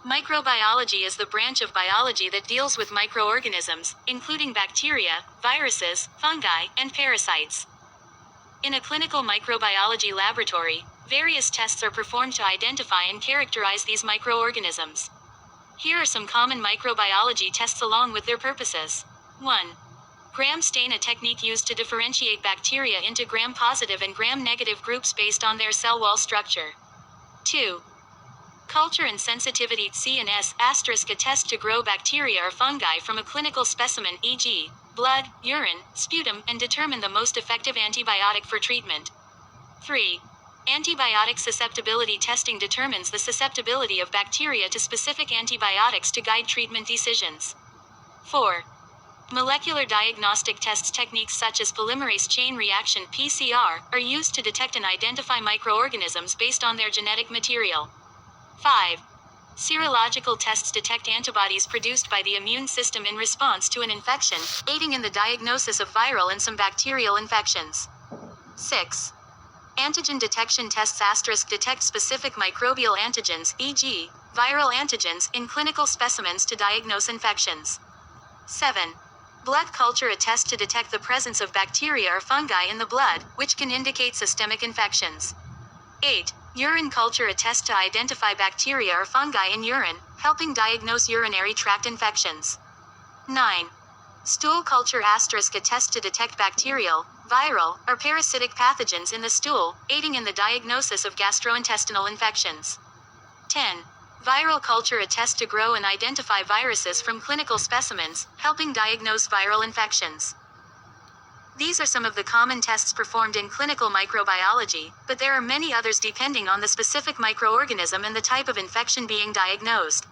Microbiology is the branch of biology that deals with microorganisms, including bacteria, viruses, fungi, and parasites. In a clinical microbiology laboratory, various tests are performed to identify and characterize these microorganisms. Here are some common microbiology tests along with their purposes. 1. Gram stain, a technique used to differentiate bacteria into gram-positive and gram-negative groups based on their cell wall structure. 2. Culture and sensitivity, C and S** a test to grow bacteria or fungi from a clinical specimen, e.g., blood, urine, sputum, and determine the most effective antibiotic for treatment. 3. Antibiotic susceptibility testing determines the susceptibility of bacteria to specific antibiotics to guide treatment decisions. 4. Molecular diagnostic tests, techniques such as polymerase chain reaction (PCR) are used to detect and identify microorganisms based on their genetic material. 5. Serological tests detect antibodies produced by the immune system in response to an infection, aiding in the diagnosis of viral and some bacterial infections. 6. Antigen detection tests * detect specific microbial antigens, e.g., viral antigens, in clinical specimens to diagnose infections. 7. Blood culture, a test to detect the presence of bacteria or fungi in the blood, which can indicate systemic infections. 8. Urine culture, a test to identify bacteria or fungi in urine, helping diagnose urinary tract infections. 9. Stool culture * a test to detect bacterial, viral, or parasitic pathogens in the stool, aiding in the diagnosis of gastrointestinal infections. 10. Viral culture, a test to grow and identify viruses from clinical specimens, helping diagnose viral infections. These are some of the common tests performed in clinical microbiology, but there are many others depending on the specific microorganism and the type of infection being diagnosed.